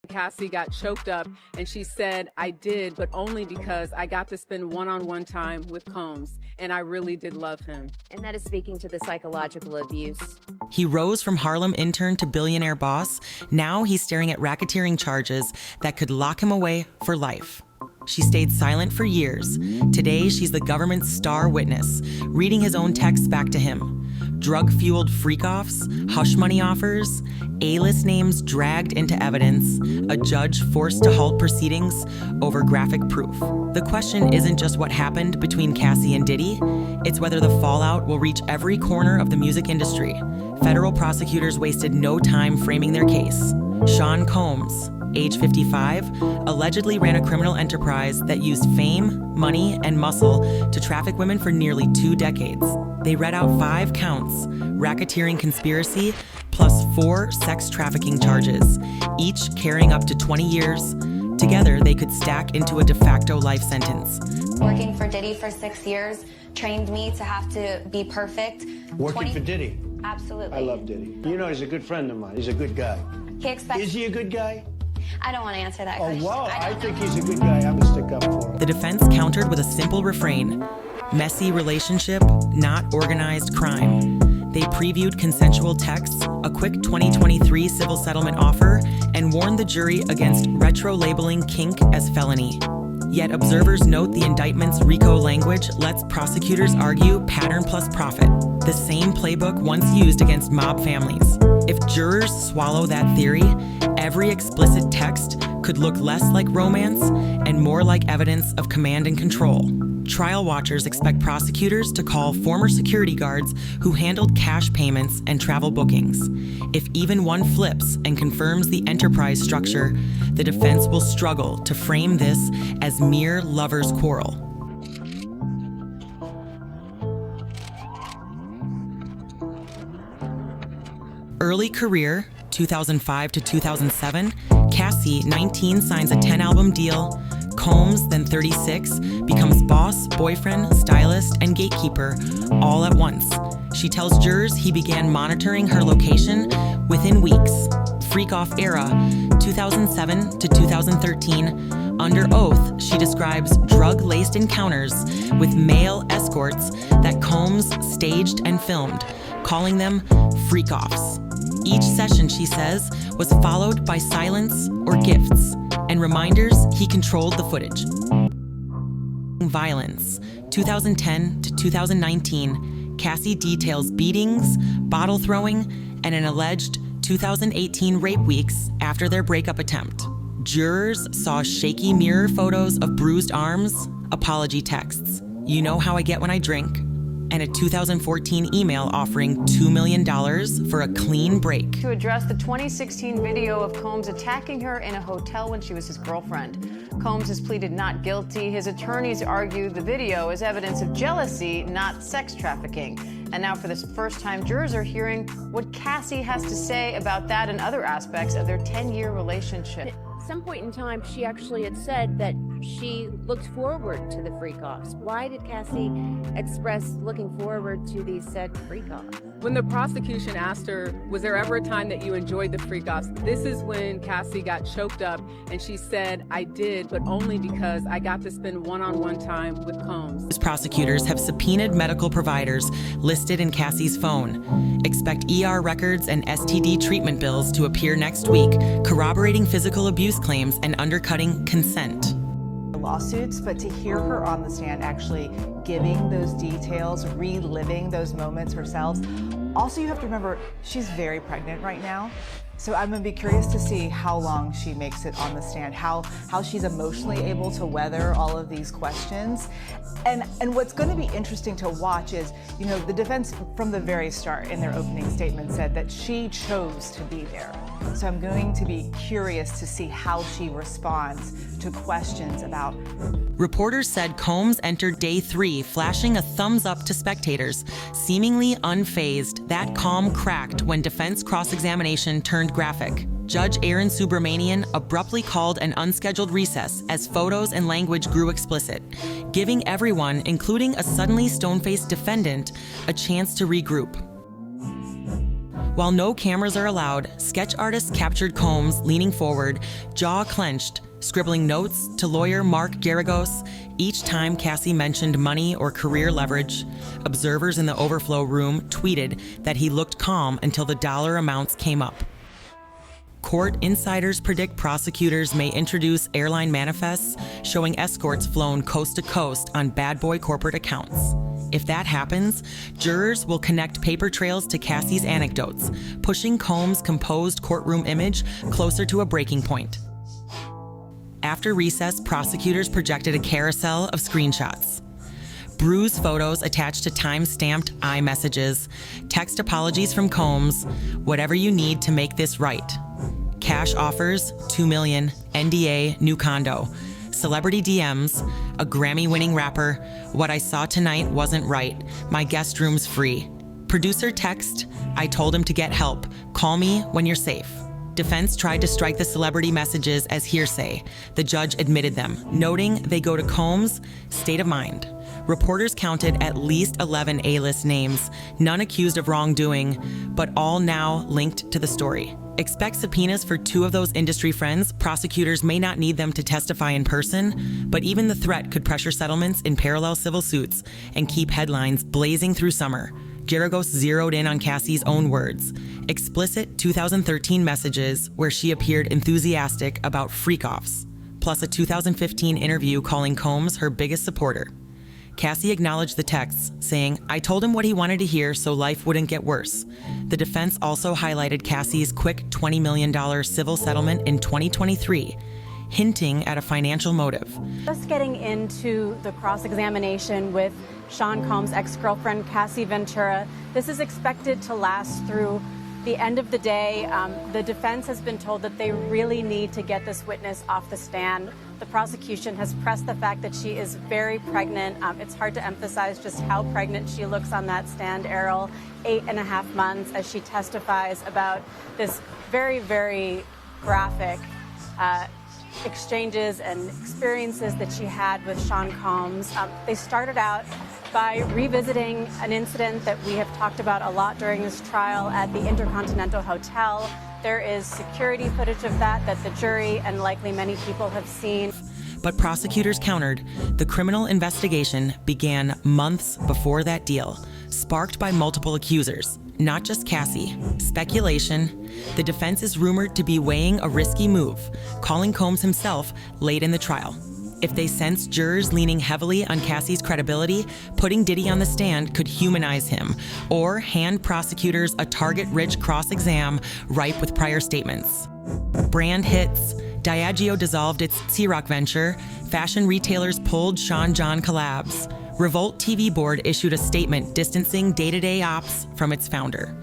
Cassie got choked up, and she said, "I did, but only because I got to spend one-on-one time with Combs, and I really did love him." And that is speaking to the psychological abuse. He rose from Harlem intern to billionaire boss. Now he's staring at racketeering charges that could lock him away for life. She stayed silent for years. Today, she's the government's star witness, reading his own texts back to him. Drug-fueled freak-offs, hush money offers, A-list names dragged into evidence, a judge forced to halt proceedings over graphic proof. The question isn't just what happened between Cassie and Diddy, it's whether the fallout will reach every corner of the music industry. Federal prosecutors wasted no time framing their case. Sean Combs, age 55, allegedly ran a criminal enterprise that used fame, money, and muscle to traffic women for nearly 2 decades. They read out 5 counts, racketeering conspiracy, plus 4 sex trafficking charges, each carrying up to 20 years. Together, they could stack into a de facto life sentence. Working for Diddy for 6 years trained me to have to be perfect. Working for Diddy? Absolutely. I love Diddy. You know, he's a good friend of mine. He's a good guy. He expects... Is he a good guy? I don't want to answer that Oh, question. wow. I think he's a good guy. I'm going to stick up for him. The defense countered with a simple refrain: messy relationship, not organized crime. They previewed consensual texts, a quick 2023 civil settlement offer, and warned the jury against retro-labeling kink as felony. Yet observers note the indictment's RICO language lets prosecutors argue pattern plus profit, the same playbook once used against mob families. If jurors swallow that theory, every explicit text could look less like romance and more like evidence of command and control. Trial watchers expect prosecutors to call former security guards who handled cash payments and travel bookings. If even one flips and confirms the enterprise structure, the defense will struggle to frame this as mere lovers' quarrel. Early career, 2005 to 2007, Cassie, 19, signs a 10-album deal. Combs, then 36, becomes boss, boyfriend, stylist, and gatekeeper all at once. She tells jurors he began monitoring her location within weeks. Freak-off era, 2007 to 2013. Under oath, she describes drug-laced encounters with male escorts that Combs staged and filmed, calling them freak-offs. Each session, she says, was followed by silence or gifts and reminders he controlled the footage. Violence, 2010 to 2019, Cassie details beatings, bottle throwing, and an alleged 2018 rape weeks after their breakup attempt. Jurors saw shaky mirror photos of bruised arms, apology texts, "You know how I get when I drink," and a 2014 email offering $2 million for a clean break. To address the 2016 video of Combs attacking her in a hotel when she was his girlfriend. Combs has pleaded not guilty. His attorneys argue the video is evidence of jealousy, not sex trafficking. And now for the first time, jurors are hearing what Cassie has to say about that and other aspects of their 10-year relationship. At some point in time, she actually had said that she looked forward to the freak-offs. Why did Cassie express looking forward to these said freak-offs? When the prosecution asked her, "Was there ever a time that you enjoyed the freak-offs?" this is when Cassie got choked up, and she said, "I did, but only because I got to spend one-on-one time with Combs." Prosecutors have subpoenaed medical providers listed in Cassie's phone. Expect ER records and STD treatment bills to appear next week, corroborating physical abuse claims and undercutting consent. Lawsuits, but to hear her on the stand actually giving those details, reliving those moments herself. Also, you have to remember, she's very pregnant right now. So I'm gonna be curious to see how long she makes it on the stand, how she's emotionally able to weather all of these questions. And what's gonna be interesting to watch is, you know, the defense from the very start in their opening statement said that she chose to be there. So I'm going to be curious to see how she responds to questions about. Reporters said Combs entered day 3 flashing a thumbs up to spectators, seemingly unfazed. That calm cracked when defense cross-examination turned graphic. Judge Aaron Subramanian abruptly called an unscheduled recess as photos and language grew explicit, giving everyone, including a suddenly stone-faced defendant, a chance to regroup. While no cameras are allowed, sketch artists captured Combs leaning forward, jaw clenched, scribbling notes to lawyer Mark Garagos each time Cassie mentioned money or career leverage. Observers in the overflow room tweeted that he looked calm until the dollar amounts came up. Court insiders predict prosecutors may introduce airline manifests showing escorts flown coast to coast on bad boy corporate accounts. If that happens, jurors will connect paper trails to Cassie's anecdotes, pushing Combs' composed courtroom image closer to a breaking point. After recess, prosecutors projected a carousel of screenshots. Bruise photos attached to time-stamped iMessages, text apologies from Combs, whatever you need to make this right. Cash offers, $2 million, NDA, new condo. Celebrity DMs, a Grammy-winning rapper, what I saw tonight wasn't right, my guest room's free. Producer text, I told him to get help, call me when you're safe. Defense tried to strike the celebrity messages as hearsay. The judge admitted them, noting they go to Combs' state of mind. Reporters counted at least 11 A-list names, none accused of wrongdoing, but all now linked to the story. Expect subpoenas for 2 of those industry friends. Prosecutors may not need them to testify in person, but even the threat could pressure settlements in parallel civil suits and keep headlines blazing through summer. Garagos zeroed in on Cassie's own words, explicit 2013 messages where she appeared enthusiastic about freak-offs, plus a 2015 interview calling Combs her biggest supporter. Cassie acknowledged the texts, saying, I told him what he wanted to hear so life wouldn't get worse. The defense also highlighted Cassie's quick $20 million civil settlement in 2023, hinting at a financial motive. Just getting into the cross-examination with Sean Combs' ex-girlfriend, Cassie Ventura. This is expected to last through the end of the day. The defense has been told that they really need to get this witness off the stand. The prosecution has pressed the fact that she is very pregnant. It's hard to emphasize just how pregnant she looks on that stand, Errol. 8.5 months as she testifies about this very, very graphic exchanges and experiences that she had with Sean Combs. They started out by revisiting an incident that we have talked about a lot during this trial at the Intercontinental Hotel. There is security footage of that the jury and likely many people have seen. But prosecutors countered. The criminal investigation began months before that deal, sparked by multiple accusers, not just Cassie. Speculation. The defense is rumored to be weighing a risky move, calling Combs himself late in the trial. If they sense jurors leaning heavily on Cassie's credibility, putting Diddy on the stand could humanize him, or hand prosecutors a target-rich cross-exam ripe with prior statements. Brand hits. Diageo dissolved its C-Rock venture. Fashion retailers pulled Sean John collabs. Revolt TV board issued a statement distancing day-to-day ops from its founder.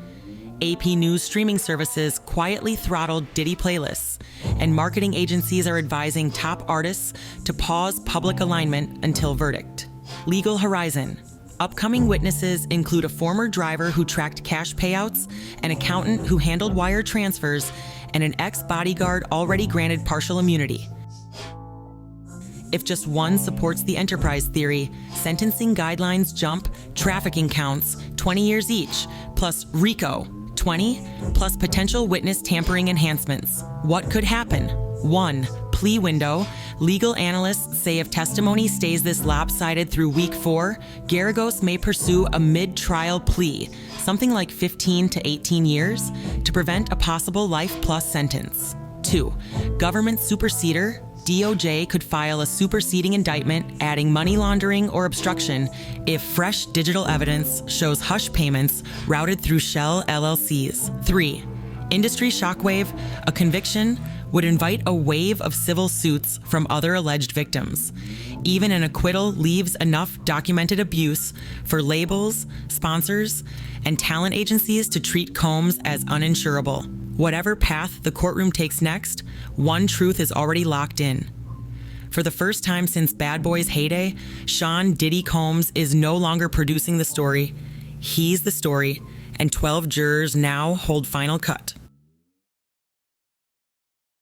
AP News streaming services quietly throttled Diddy playlists, and marketing agencies are advising top artists to pause public alignment until verdict. Legal horizon. Upcoming witnesses include a former driver who tracked cash payouts, an accountant who handled wire transfers, and an ex-bodyguard already granted partial immunity. If just one supports the enterprise theory, sentencing guidelines jump, trafficking counts, 20 years each, plus RICO, 20, plus potential witness tampering enhancements. What could happen? 1. Plea window. Legal analysts say if testimony stays this lopsided through week 4, Garagos may pursue a mid-trial plea, something like 15 to 18 years, to prevent a possible life-plus sentence. 2. Government superseder. DOJ could file a superseding indictment adding money laundering or obstruction if fresh digital evidence shows hush payments routed through shell LLCs. 3. Industry shockwave. A conviction would invite a wave of civil suits from other alleged victims. Even an acquittal leaves enough documented abuse for labels, sponsors, and talent agencies to treat Combs as uninsurable. Whatever path the courtroom takes next, one truth is already locked in. For the first time since Bad Boy's heyday, Sean Diddy Combs is no longer producing the story. He's the story, and 12 jurors now hold final cut.